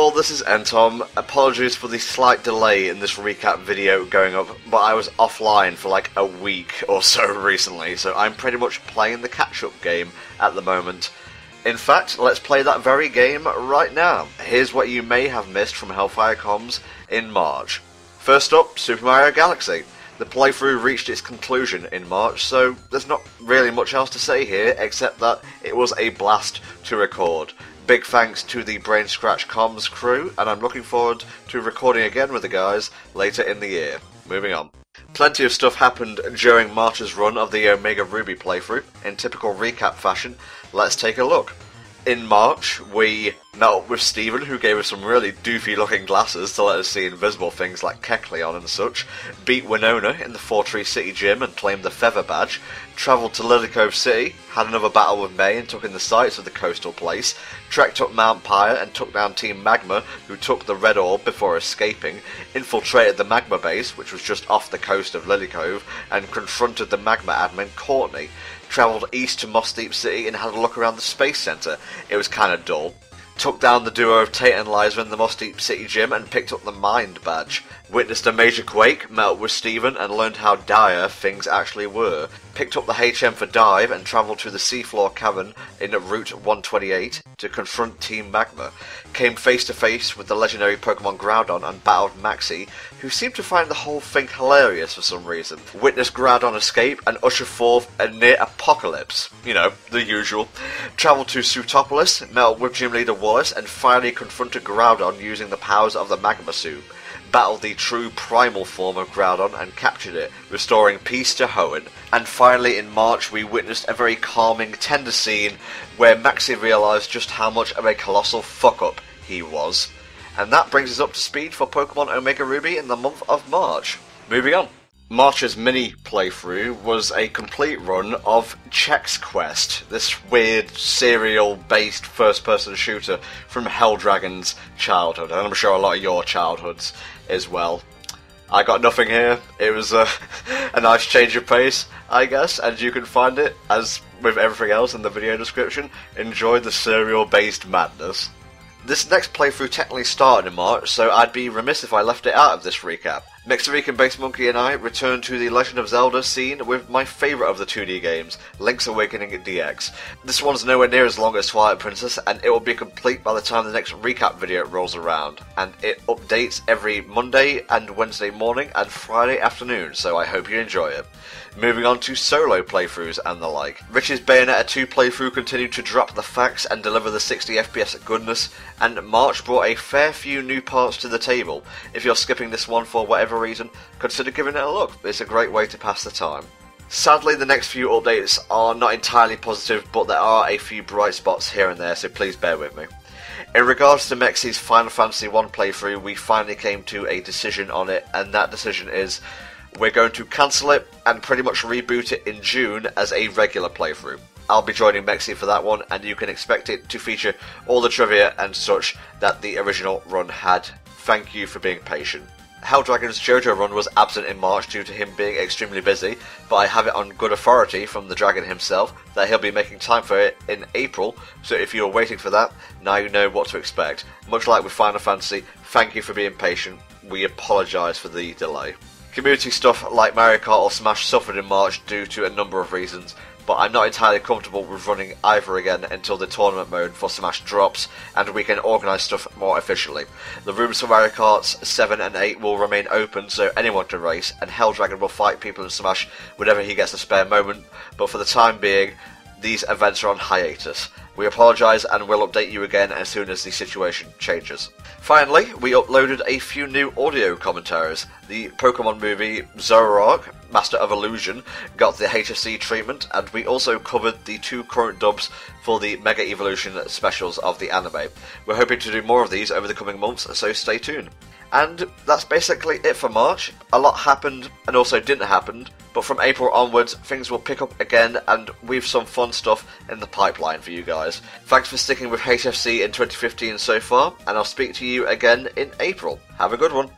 all, this is Entom. Apologies for the slight delay in this recap video going up, but I was offline for like a week or so recently, so I'm pretty much playing the catch-up game at the moment. In fact, let's play that very game right now. Here's what you may have missed from HellfireComms in March. First up, Super Mario Galaxy. The playthrough reached its conclusion in March, so there's not really much else to say here, except that it was a blast to record. Big thanks to the Brain Scratch Comms crew, and I'm looking forward to recording again with the guys later in the year. Moving on. Plenty of stuff happened during March's run of the Omega Ruby playthrough. In typical recap fashion, let's take a look. In March, we met up with Steven, who gave us some really doofy looking glasses to let us see invisible things like Kecleon and such, beat Winona in the 4-Tree City gym and claimed the Feather Badge, travelled to Lily Cove City, had another battle with May and took in the sights of the coastal place, trekked up Mount Pyre and took down Team Magma, who took the Red Orb before escaping, infiltrated the Magma base, which was just off the coast of Lily Cove, and confronted the Magma admin Courtney, travelled east to Moss Deep City and had a look around the Space Centre. It was kinda dull. Took down the duo of Tate and Liza in the Moss Deep City gym and picked up the Mind Badge. Witnessed a major quake, met up with Steven and learned how dire things actually were. Picked up the HM for Dive and travelled to the Seafloor Cavern in Route 128 to confront Team Magma. Came face to face with the legendary Pokemon Groudon and battled Maxie, who seemed to find the whole thing hilarious for some reason. Witnessed Groudon escape and usher forth a near apocalypse. You know, the usual. Travelled to Sutopolis, met up with Gym Leader Wallace and finally confronted Groudon using the powers of the Magma Suit. Battled the true primal form of Groudon and captured it, restoring peace to Hoenn. And finally in March we witnessed a very calming, tender scene where Maxie realised just how much of a colossal fuck-up he was. And that brings us up to speed for Pokemon Omega Ruby in the month of March. Moving on. March's mini playthrough was a complete run of Chex Quest, this weird serial-based first-person shooter from Helldragon's childhood, and I'm sure a lot of your childhoods as well. I got nothing here. It was a nice change of pace, I guess, and you can find it, as with everything else in the video description. Enjoy the serial-based madness. This next playthrough technically started in March, so I'd be remiss if I left it out of this recap. Mexican-based Monkey and I returned to the Legend of Zelda scene with my favourite of the 2D games, Link's Awakening DX. This one's nowhere near as long as Twilight Princess, and it will be complete by the time the next recap video rolls around, and it updates every Monday and Wednesday morning and Friday afternoon, so I hope you enjoy it. Moving on to solo playthroughs and the like. Rich's Bayonetta 2 playthrough continued to drop the facts and deliver the 60 FPS goodness, and March brought a fair few new parts to the table. If you're skipping this one for whatever reason, consider giving it a look. It's a great way to pass the time. Sadly, the next few updates are not entirely positive, but there are a few bright spots here and there, so please bear with me. In regards to Mexie's Final Fantasy 1 playthrough, we finally came to a decision on it, and that decision is we're going to cancel it and pretty much reboot it in June as a regular playthrough. I'll be joining Mexie for that one, and you can expect it to feature all the trivia and such that the original run had. Thank you for being patient. Helldragon's JoJo run was absent in March due to him being extremely busy, but I have it on good authority from the dragon himself that he'll be making time for it in April, so if you're waiting for that, now you know what to expect. Much like with Final Fantasy, thank you for being patient. We apologise for the delay. Community stuff like Mario Kart or Smash suffered in March due to a number of reasons, but I'm not entirely comfortable with running either again until the tournament mode for Smash drops and we can organise stuff more efficiently. The rooms for Mario Karts 7 and 8 will remain open so anyone can race, and Helldragon will fight people in Smash whenever he gets a spare moment, but for the time being, these events are on hiatus. We apologise and will update you again as soon as the situation changes. Finally, we uploaded a few new audio commentaries. The Pokemon movie Zoroark, Master of Illusion, got the HFC treatment, and we also covered the 2 current dubs for the Mega Evolution specials of the anime. We're hoping to do more of these over the coming months, so stay tuned. And that's basically it for March. A lot happened and also didn't happen, but from April onwards things will pick up again, and we've some fun stuff in the pipeline for you guys. Thanks for sticking with HFC in 2015 so far, and I'll speak to you again in April. Have a good one.